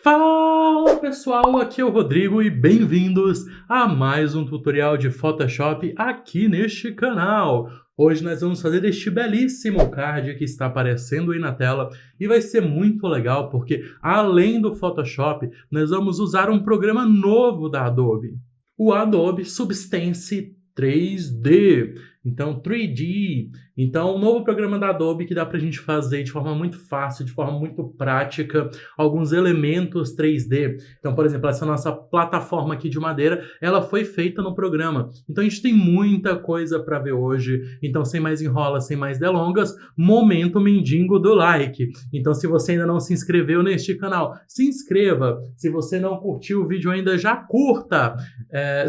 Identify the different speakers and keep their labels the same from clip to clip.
Speaker 1: Fala pessoal, aqui é o Rodrigo e bem-vindos a mais um tutorial de Photoshop aqui neste canal. Hoje nós vamos fazer este belíssimo card que está aparecendo aí na tela e vai ser muito legal porque além do Photoshop nós vamos usar um programa novo da Adobe, o Adobe Substance 3D. Então, 3D. Então, um novo programa da Adobe que dá pra gente fazer de forma muito fácil, de forma muito prática, alguns elementos 3D. Então, por exemplo, essa nossa plataforma aqui de madeira, ela foi feita no programa. Então, a gente tem muita coisa para ver hoje. Então, sem mais enrola, sem mais delongas, momento mendigo do like. Então, se você ainda não se inscreveu neste canal, se inscreva. Se você não curtiu o vídeo ainda, já curta.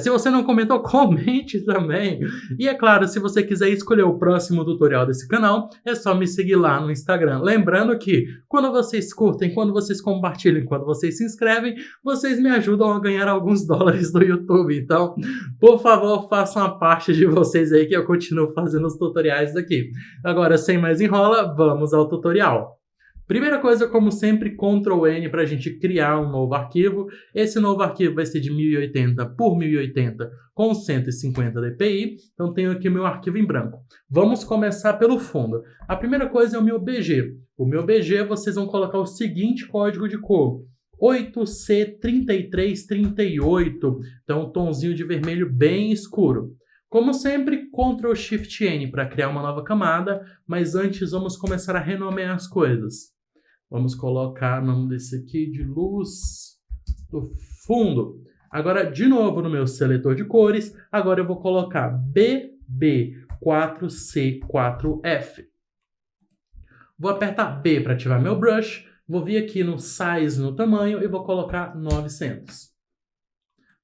Speaker 1: Se você não comentou, comente também. E é claro, se você quiser escolher o próximo tutorial desse canal, é só me seguir lá no Instagram. Lembrando que quando vocês curtem, quando vocês compartilham, quando vocês se inscrevem, vocês me ajudam a ganhar alguns dólares do YouTube. Então, por favor, façam a parte de vocês aí que eu continuo fazendo os tutoriais daqui. Agora, sem mais enrola, vamos ao tutorial. Primeira coisa, como sempre, Ctrl N para a gente criar um novo arquivo. Esse novo arquivo vai ser de 1080 por 1080 com 150 dpi. Então, tenho aqui o meu arquivo em branco. Vamos começar pelo fundo. A primeira coisa é o meu BG. O meu BG, vocês vão colocar o seguinte código de cor. 8C3338. Então, um tomzinho de vermelho bem escuro. Como sempre, Ctrl Shift N para criar uma nova camada. Mas antes, vamos começar a renomear as coisas. Vamos colocar o nome desse aqui de luz do fundo. Agora, de novo, no meu seletor de cores, agora eu vou colocar BB4C4F. Vou apertar B para ativar meu brush. Vou vir aqui no Size, no tamanho, e vou colocar 900.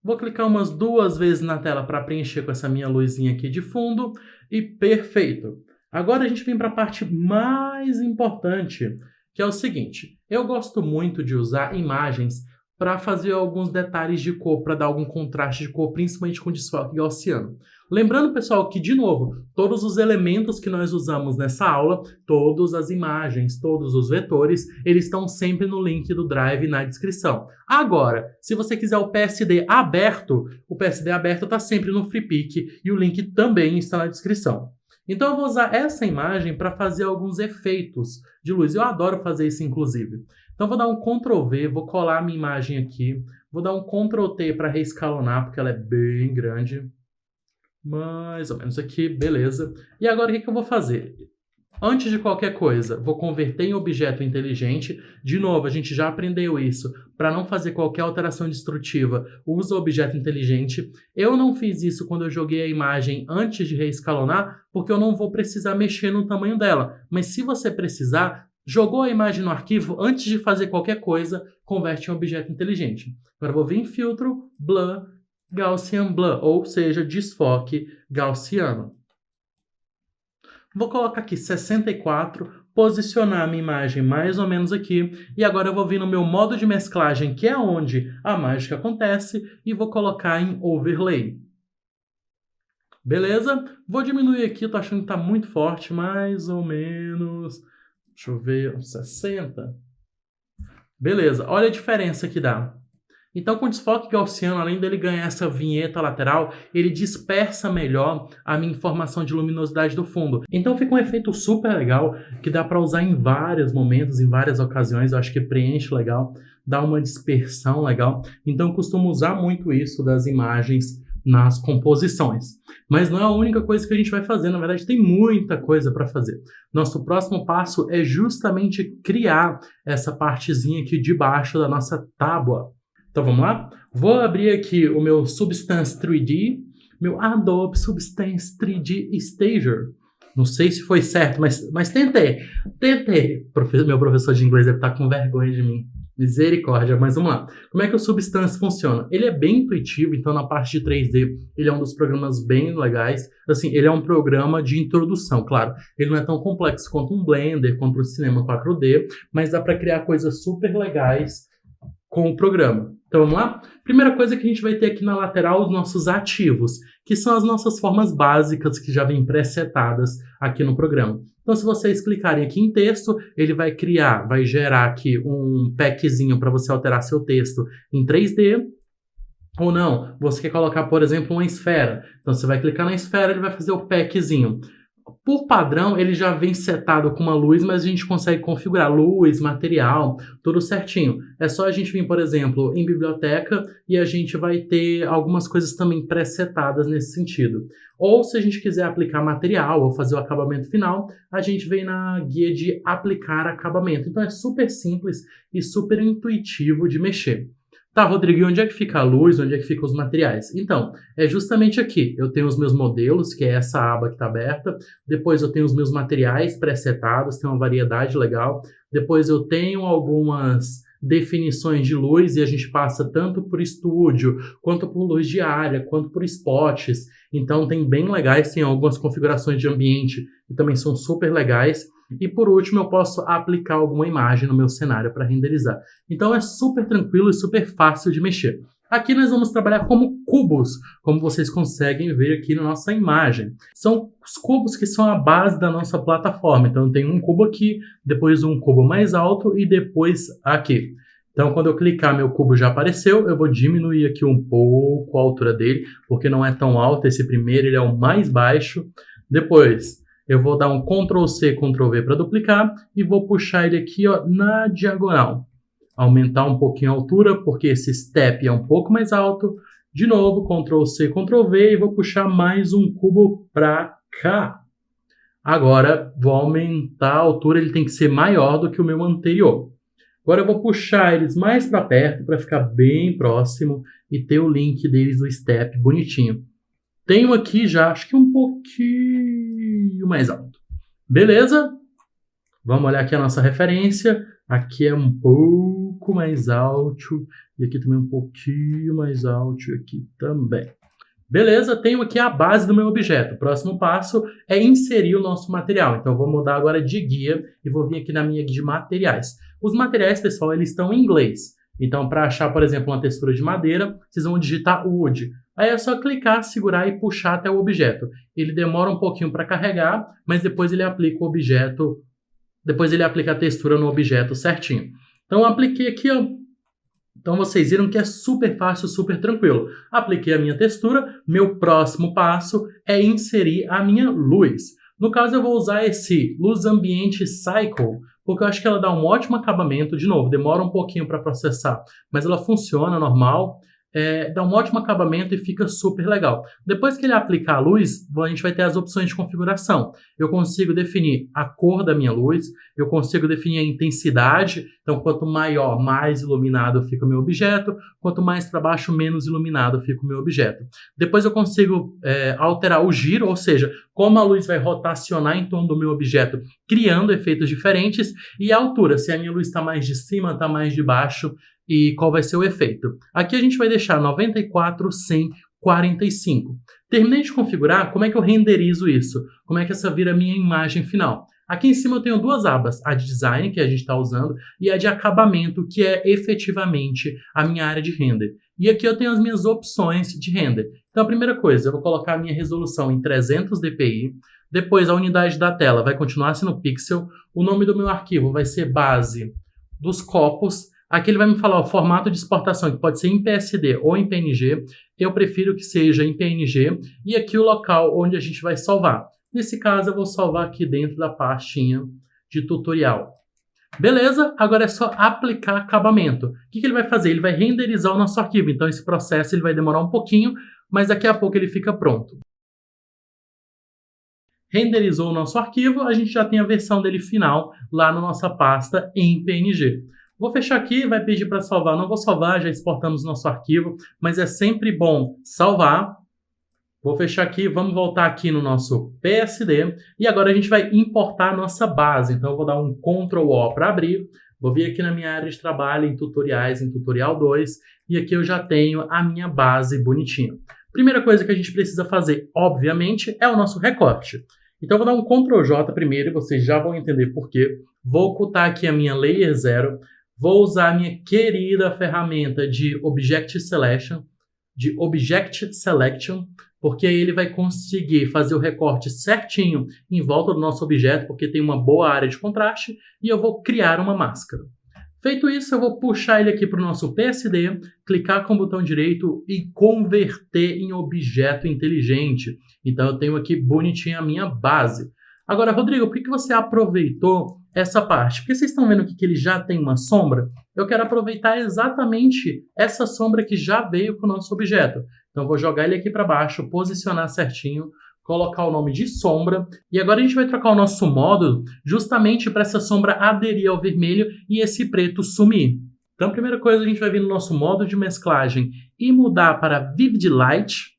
Speaker 1: Vou clicar umas 2 vezes na tela para preencher com essa minha luzinha aqui de fundo. E perfeito. Agora a gente vem para a parte mais importante, que é o seguinte, eu gosto muito de usar imagens para fazer alguns detalhes de cor, para dar algum contraste de cor, principalmente com desfoque gaussiano. Lembrando, pessoal, que, de novo, todos os elementos que nós usamos nessa aula, todas as imagens, todos os vetores, eles estão sempre no link do Drive na descrição. Agora, se você quiser o PSD aberto está sempre no FreePic e o link também está na descrição. Então eu vou usar essa imagem para fazer alguns efeitos de luz. Eu adoro fazer isso, inclusive. Então vou dar um Ctrl V, vou colar a minha imagem aqui. Vou dar um Ctrl T para reescalonar, porque ela é bem grande. Mais ou menos aqui, beleza. E agora o que eu vou fazer? Antes de qualquer coisa, vou converter em objeto inteligente. De novo, a gente já aprendeu isso. Para não fazer qualquer alteração destrutiva, usa o objeto inteligente. Eu não fiz isso quando eu joguei a imagem antes de reescalonar, porque eu não vou precisar mexer no tamanho dela. Mas se você precisar, jogou a imagem no arquivo, antes de fazer qualquer coisa, converte em objeto inteligente. Agora eu vou vir em Filtro, Blur, Gaussian Blur, ou seja, desfoque gaussiano. Vou colocar aqui 64, posicionar a minha imagem mais ou menos aqui, e agora eu vou vir no meu modo de mesclagem, que é onde a mágica acontece, e vou colocar em Overlay. Beleza? Vou diminuir aqui, tô achando que tá muito forte, mais ou menos, deixa eu ver, 60. Beleza, olha a diferença que dá. Então, com o desfoque gaussiano, além dele ganhar essa vinheta lateral, ele dispersa melhor a minha informação de luminosidade do fundo. Então, fica um efeito super legal, que dá para usar em vários momentos, em várias ocasiões. Eu acho que preenche legal, dá uma dispersão legal. Então, eu costumo usar muito isso das imagens nas composições. Mas não é a única coisa que a gente vai fazer. Na verdade, tem muita coisa para fazer. Nosso próximo passo é justamente criar essa partezinha aqui de baixo da nossa tábua. Então vamos lá? Vou abrir aqui o meu Substance 3D, meu Adobe Substance 3D Stager. Não sei se foi certo, mas tentei. Meu professor de inglês deve estar com vergonha de mim. Misericórdia, mas vamos lá. Como é que o Substance funciona? Ele é bem intuitivo, então na parte de 3D ele é um dos programas bem legais. Assim, ele é um programa de introdução, claro. Ele não é tão complexo quanto um Blender, quanto o Cinema 4D, mas dá para criar coisas super legais com o programa. Então vamos lá? Primeira coisa que a gente vai ter aqui na lateral os nossos ativos, que são as nossas formas básicas que já vêm pré-setadas aqui no programa. Então se vocês clicarem aqui em texto, ele vai gerar aqui um packzinho para você alterar seu texto em 3D. Ou não, você quer colocar, por exemplo, uma esfera. Então você vai clicar na esfera, ele vai fazer o packzinho. Por padrão, ele já vem setado com uma luz, mas a gente consegue configurar luz, material, tudo certinho. É só a gente vir, por exemplo, em biblioteca e a gente vai ter algumas coisas também pré-setadas nesse sentido. Ou se a gente quiser aplicar material ou fazer o acabamento final, a gente vem na guia de aplicar acabamento. Então é super simples e super intuitivo de mexer. Tá, Rodrigo, e onde é que fica a luz? Onde é que ficam os materiais? Então, é justamente aqui. Eu tenho os meus modelos, que é essa aba que está aberta. Depois eu tenho os meus materiais pré-setados, tem uma variedade legal. Depois eu tenho algumas definições de luz e a gente passa tanto por estúdio, quanto por luz diária, quanto por spots. Então tem bem legais, tem algumas configurações de ambiente que também são super legais. E por último, eu posso aplicar alguma imagem no meu cenário para renderizar. Então é super tranquilo e super fácil de mexer. Aqui nós vamos trabalhar como cubos, como vocês conseguem ver aqui na nossa imagem. São os cubos que são a base da nossa plataforma. Então eu tenho um cubo aqui, depois um cubo mais alto e depois aqui. Então quando eu clicar, meu cubo já apareceu. Eu vou diminuir aqui um pouco a altura dele, porque não é tão alto. Esse primeiro ele é o mais baixo. Depois eu vou dar um Ctrl+C, Ctrl+V para duplicar e vou puxar ele aqui, ó, na diagonal. Aumentar um pouquinho a altura, porque esse step é um pouco mais alto. De novo, Ctrl+C, Ctrl+V e vou puxar mais um cubo para cá. Agora, vou aumentar a altura, ele tem que ser maior do que o meu anterior. Agora eu vou puxar eles mais para perto, para ficar bem próximo e ter o link deles do step bonitinho. Tenho aqui já, acho que um pouquinho mais alto. Beleza? Vamos olhar aqui a nossa referência. Aqui é um pouco mais alto. E aqui também um pouquinho mais alto. E aqui também. Beleza? Tenho aqui a base do meu objeto. O próximo passo é inserir o nosso material. Então eu vou mudar agora de guia e vou vir aqui na minha guia de materiais. Os materiais, pessoal, eles estão em inglês. Então, para achar, por exemplo, uma textura de madeira, vocês vão digitar wood. Aí é só clicar, segurar e puxar até o objeto. Ele demora um pouquinho para carregar, mas depois ele aplica o objeto, depois ele aplica a textura no objeto certinho. Então, eu apliquei aqui, ó. Então, vocês viram que é super fácil, super tranquilo. Apliquei a minha textura. Meu próximo passo é inserir a minha luz. No caso, eu vou usar esse Luz Ambiente Cycle, porque eu acho que ela dá um ótimo acabamento. De novo, demora um pouquinho para processar, mas ela funciona normal. Dá um ótimo acabamento e fica super legal. Depois que ele aplicar a luz, a gente vai ter as opções de configuração. Eu consigo definir a cor da minha luz, eu consigo definir a intensidade. Então, quanto maior, mais iluminado fica o meu objeto. Quanto mais para baixo, menos iluminado fica o meu objeto. Depois eu consigo alterar o giro, ou seja, como a luz vai rotacionar em torno do meu objeto, criando efeitos diferentes. E a altura, se a minha luz está mais de cima, está mais de baixo, e qual vai ser o efeito. Aqui a gente vai deixar 94, 100, 45. Terminei de configurar, como é que eu renderizo isso? Como é que essa vira a minha imagem final? Aqui em cima eu tenho duas abas, a de design, que a gente está usando, e a de acabamento, que é efetivamente a minha área de render. E aqui eu tenho as minhas opções de render. Então a primeira coisa, eu vou colocar a minha resolução em 300 dpi, depois a unidade da tela vai continuar sendo pixel, o nome do meu arquivo vai ser base dos copos. Aqui ele vai me falar o formato de exportação, que pode ser em PSD ou em PNG. Eu prefiro que seja em PNG. E aqui o local onde a gente vai salvar. Nesse caso, eu vou salvar aqui dentro da pastinha de tutorial. Beleza? Agora é só aplicar acabamento. O que ele vai fazer? Ele vai renderizar o nosso arquivo. Então, esse processo ele vai demorar um pouquinho, mas daqui a pouco ele fica pronto. Renderizou o nosso arquivo, a gente já tem a versão dele final lá na nossa pasta em PNG. Vou fechar aqui, vai pedir para salvar. Não vou salvar, já exportamos nosso arquivo, mas é sempre bom salvar. Vou fechar aqui, vamos voltar aqui no nosso PSD. E agora a gente vai importar a nossa base. Então eu vou dar um Ctrl+O para abrir. Vou vir aqui na minha área de trabalho, em tutoriais, em tutorial 2. E aqui eu já tenho a minha base bonitinha. Primeira coisa que a gente precisa fazer, obviamente, é o nosso recorte. Então eu vou dar um Ctrl+J primeiro e vocês já vão entender por quê. Vou ocultar aqui a minha Layer 0. Vou usar a minha querida ferramenta de Object Selection, porque aí ele vai conseguir fazer o recorte certinho em volta do nosso objeto, porque tem uma boa área de contraste, e eu vou criar uma máscara. Feito isso, eu vou puxar ele aqui para o nosso PSD, clicar com o botão direito e converter em objeto inteligente. Então eu tenho aqui bonitinho a minha base. Agora, Rodrigo, por que você aproveitou essa parte? Porque vocês estão vendo aqui que ele já tem uma sombra? Eu quero aproveitar exatamente essa sombra que já veio com o nosso objeto. Então eu vou jogar ele aqui para baixo, posicionar certinho, colocar o nome de sombra, e agora a gente vai trocar o nosso módulo justamente para essa sombra aderir ao vermelho e esse preto sumir. Então a primeira coisa, a gente vai vir no nosso módulo de mesclagem e mudar para Vivid Light.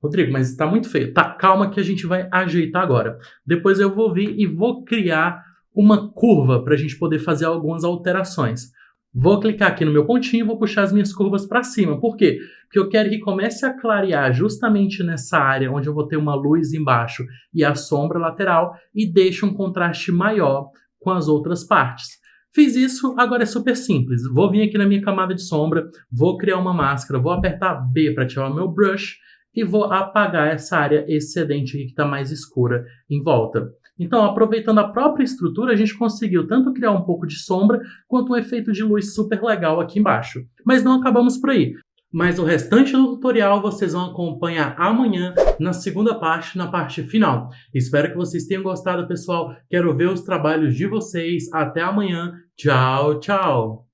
Speaker 1: Rodrigo, mas está muito feio. Tá, calma que a gente vai ajeitar agora. Depois eu vou vir e vou criar uma curva para a gente poder fazer algumas alterações. Vou clicar aqui no meu pontinho e vou puxar as minhas curvas para cima. Por quê? Porque eu quero que comece a clarear justamente nessa área onde eu vou ter uma luz embaixo e a sombra lateral e deixe um contraste maior com as outras partes. Fiz isso, agora é super simples. Vou vir aqui na minha camada de sombra, vou criar uma máscara, vou apertar B para ativar o meu brush e vou apagar essa área excedente aqui que está mais escura em volta. Então, aproveitando a própria estrutura, a gente conseguiu tanto criar um pouco de sombra, quanto um efeito de luz super legal aqui embaixo. Mas não acabamos por aí. Mas o restante do tutorial vocês vão acompanhar amanhã, na segunda parte, na parte final. Espero que vocês tenham gostado, pessoal. Quero ver os trabalhos de vocês. Até amanhã. Tchau, tchau!